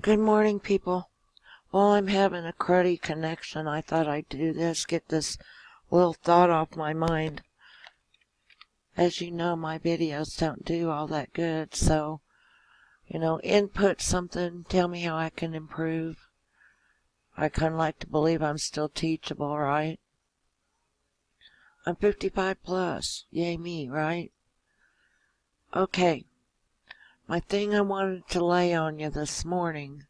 Good morning, people. While I'm having a cruddy connection, I thought I'd do this, get this little thought off my mind. As you know, my videos don't do all that good, so, input something, tell me how I can improve. I kind of like to believe I'm still teachable, right? I'm 55 plus. Yay me, right? Okay. My thing I wanted to lay on you this morning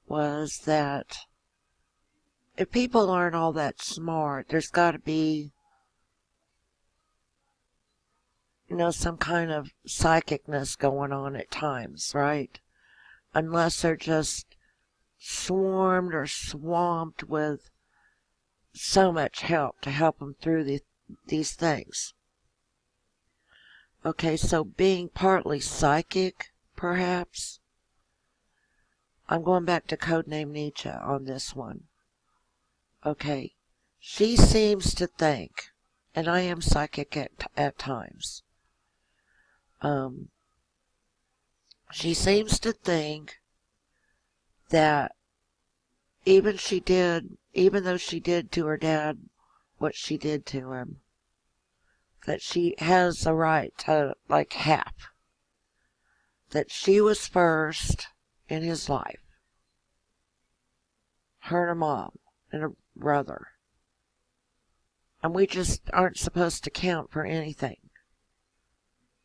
was that if people aren't all that smart, there's got to be, some kind of psychicness going on at times, right? Unless they're just swarmed or swamped with so much help to help them through these things. Okay, so being partly psychic, perhaps. I'm going back to Codename Nietzsche on this one. Okay, she seems to think, and I am psychic at times, she seems to think that even though she did to her dad what she did to him, that she has a right to, half. That she was first in his life. Her and her mom and her brother. And we just aren't supposed to count for anything.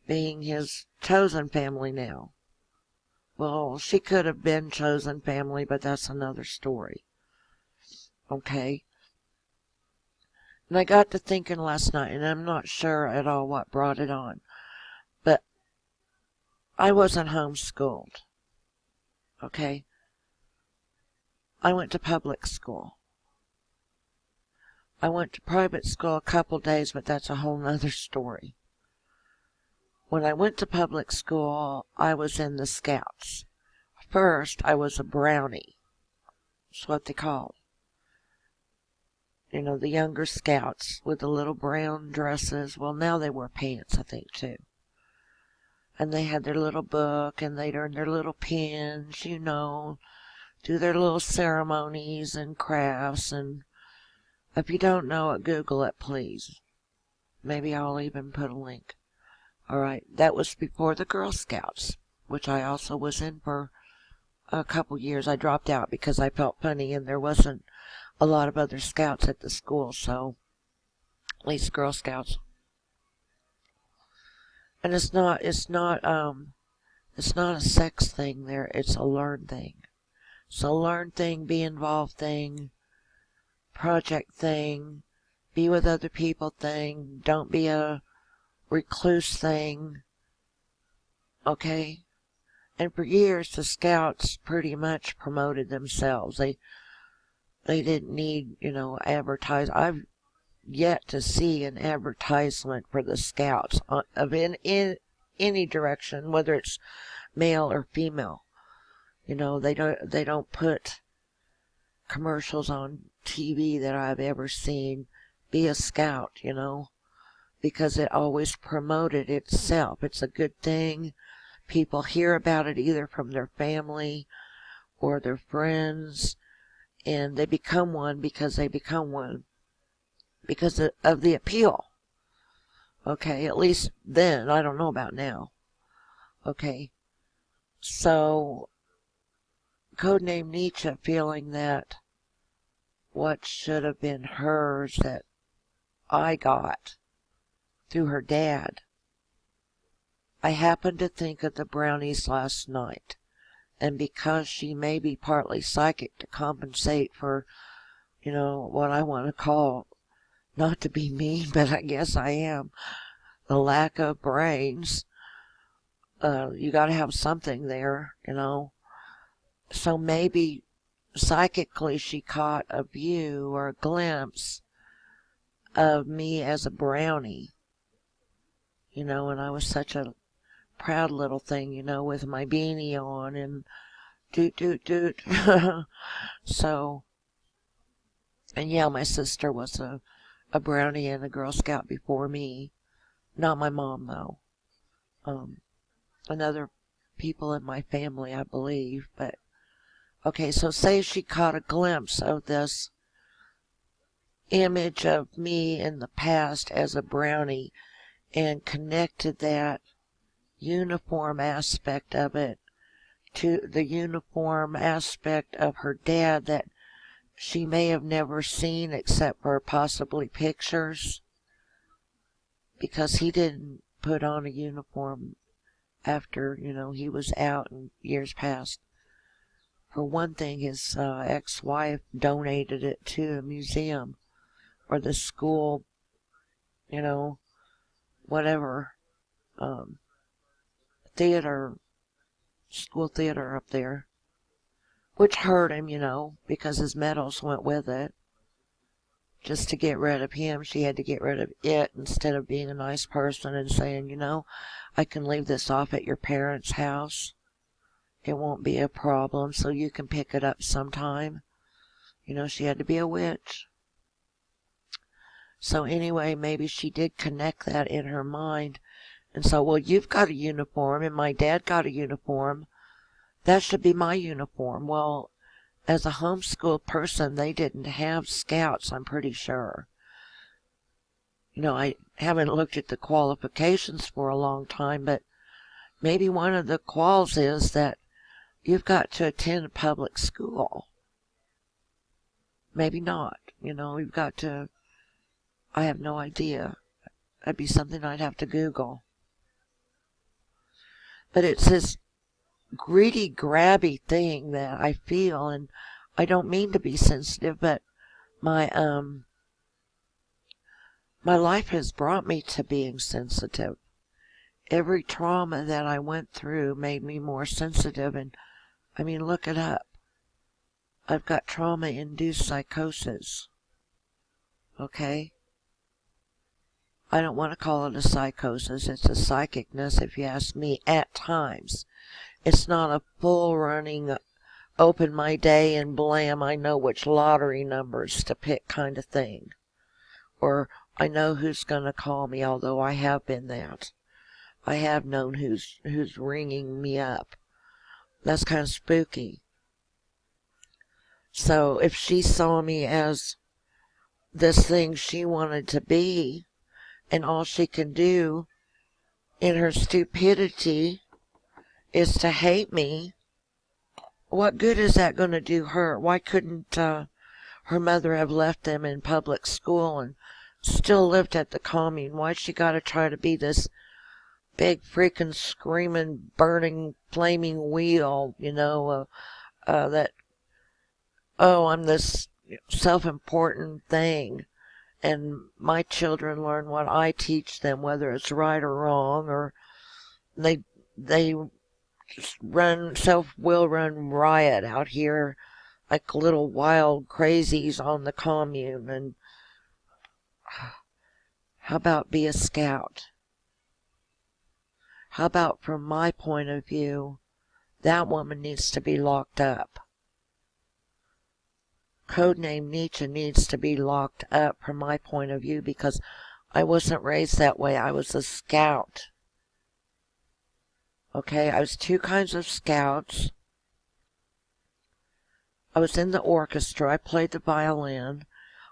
Being his chosen family now. Well, she could have been chosen family, but that's another story. Okay? And I got to thinking last night, and I'm not sure at all what brought it on. But I wasn't homeschooled. Okay? I went to public school. I went to private school a couple days, but that's a whole nother story. When I went to public school, I was in the Scouts. First, I was a Brownie. That's what they called. The younger Scouts with the little brown dresses. Well, now they wear pants, I think, too. And they had their little book, and they'd earn their little pins, do their little ceremonies and crafts. And if you don't know it, Google it, please. Maybe I'll even put a link. All right, that was before the Girl Scouts, which I also was in for a couple years. I dropped out because I felt funny, and there wasn't a lot of other Scouts at the school, so at least Girl Scouts. And it's not a sex thing there. It's a learn thing. So learn thing, be involved thing, project thing, be with other people thing. Don't be a recluse thing. Okay? And for years, the Scouts pretty much promoted themselves. They didn't need, advertise. I've yet to see an advertisement for the Scouts of in any direction, whether it's male or female. They don't put commercials on TV that I've ever seen. Be a Scout, because it always promoted itself. It's a good thing. People hear about it either from their family or their friends, and they become one because they become one because of the appeal. Okay, at least then. I don't know about now. Okay, so Codename Nietzsche feeling that what should have been hers that I got through her dad. I happened to think of the Brownies last night, and because she may be partly psychic to compensate for, what I want to call, not to be mean, but I guess I am, the lack of brains. You got to have something there, So maybe psychically she caught a view or a glimpse of me as a Brownie, and I was such a proud little thing, with my beanie on and doot doot doot. So, and yeah, my sister was a Brownie and a Girl Scout before me. Not my mom, though. And other people in my family, I believe, but Okay, so say she caught a glimpse of this image of me in the past as a brownie and connected that uniform aspect of it to the uniform aspect of her dad that she may have never seen except for possibly pictures, because he didn't put on a uniform after, he was out in years past. For one thing, his ex-wife donated it to a museum or the school, whatever, theater, school theater up there, which hurt him, because his medals went with it. Just to get rid of him, she had to get rid of it instead of being a nice person and saying, I can leave this off at your parents' house. It won't be a problem, so you can pick it up sometime. She had to be a witch. So anyway, maybe she did connect that in her mind. And so, well, you've got a uniform and my dad got a uniform. That should be my uniform. Well, as a homeschooled person, they didn't have scouts, I'm pretty sure. I haven't looked at the qualifications for a long time, but maybe one of the quals is that you've got to attend a public school. Maybe not. You've got to, I have no idea. That'd be something I'd have to Google. But it's this greedy, grabby thing that I feel, and I don't mean to be sensitive, but my life has brought me to being sensitive. Every trauma that I went through made me more sensitive, and I mean, look it up. I've got trauma-induced psychosis. Okay? I don't want to call it a psychosis. It's a psychicness, if you ask me, at times. It's not a full running, open my day and blam, I know which lottery numbers to pick kind of thing. Or I know who's going to call me, although I have been that. I have known who's ringing me up. That's kind of spooky. So if she saw me as this thing she wanted to be, and all she can do in her stupidity is to hate me, what good is that going to do her? Why couldn't her mother have left them in public school and still lived at the commune? Why'd she got to try to be this big freaking screaming, burning, flaming wheel, that, I'm this self-important thing, and my children learn what I teach them, whether it's right or wrong, or they just will run riot out here like little wild crazies on the commune. And how about be a scout? How about, from my point of view, that woman needs to be locked up. Codename Nietzsche needs to be locked up from my point of view, because I wasn't raised that way. I was a scout. Okay, I was two kinds of scouts. I was in the orchestra. I played the violin.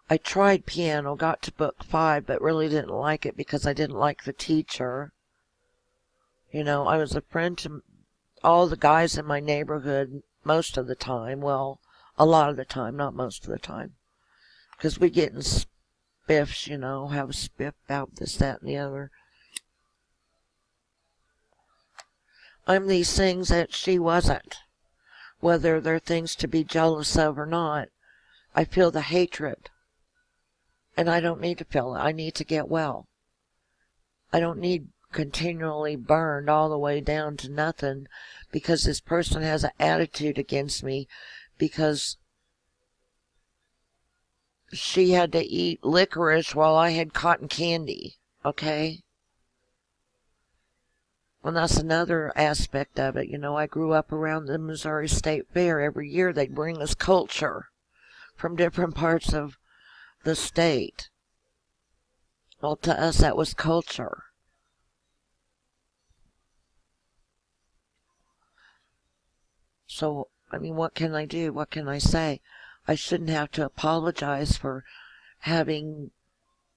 I tried piano, got to book 5, but really didn't like it because I didn't like the teacher. I was a friend to all the guys in my neighborhood most of the time. Well, a lot of the time, not most of the time. Because we get in spiffs, have a spiff about this, that, and the other. I'm these things that she wasn't. Whether they're things to be jealous of or not, I feel the hatred. And I don't need to feel it. I need to get well. I don't need continually burned all the way down to nothing because this person has an attitude against me because she had to eat licorice while I had cotton candy. Okay? And that's another aspect of it. I grew up around the Missouri State Fair. Every year they'd bring us culture from different parts of the state. Well, to us that was culture. So I mean, what can I do? What can I say? I shouldn't have to apologize for having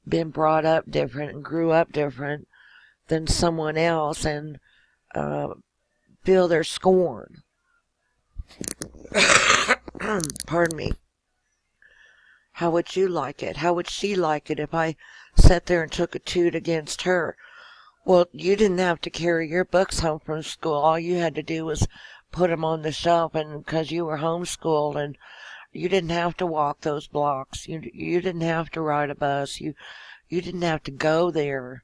been brought up different and grew up different than someone else and uh, feel their scorn. Pardon me. How would you like it? How would she like it if I sat there and took a toot against her? Well, you didn't have to carry your books home from school. All you had to do was put them on the shelf, and because you were homeschooled, and you didn't have to walk those blocks. You didn't have to ride a bus. You didn't have to go there.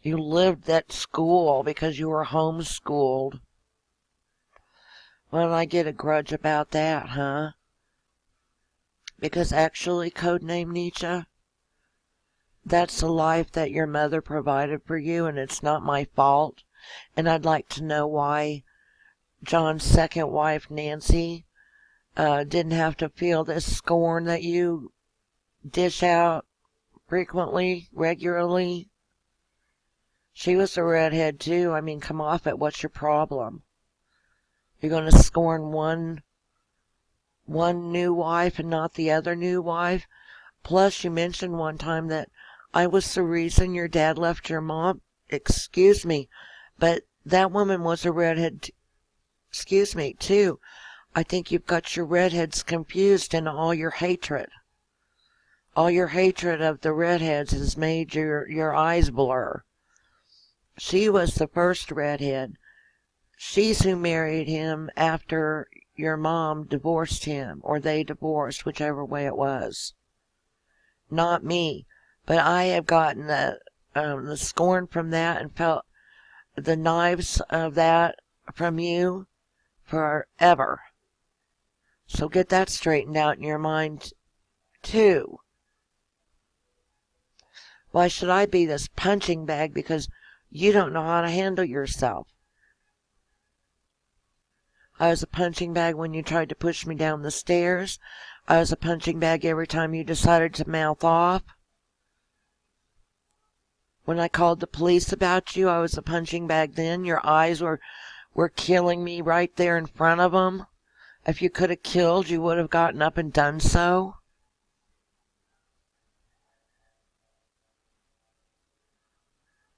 You lived at school because you were homeschooled. Well, I get a grudge about that, huh? Because actually, Codename Nietzsche, that's the life that your mother provided for you, and it's not my fault. And I'd like to know why John's second wife, Nancy, didn't have to feel this scorn that you dish out frequently, regularly. She was a redhead too. I mean, come off it. What's your problem? You're going to scorn one new wife and not the other new wife? Plus, you mentioned one time that I was the reason your dad left your mom. Excuse me, but that woman was a redhead. Excuse me, too. I think you've got your redheads confused in all your hatred. All your hatred of the redheads has made your eyes blur. She was the first redhead. She's who married him after your mom divorced him, or they divorced, whichever way it was. Not me. But I have gotten the scorn from that and felt the knives of that from you forever. So get that straightened out in your mind, too. Why should I be this punching bag because you don't know how to handle yourself? I was a punching bag when you tried to push me down the stairs. I was a punching bag every time you decided to mouth off. When I called the police about you, I was a punching bag then. Your eyes were killing me right there in front of them. If you could have killed, you would have gotten up and done so.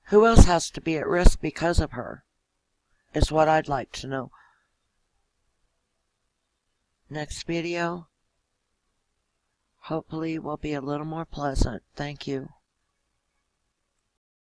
Who else has to be at risk because of her? Is what I'd like to know. Next video, hopefully, will be a little more pleasant. Thank you.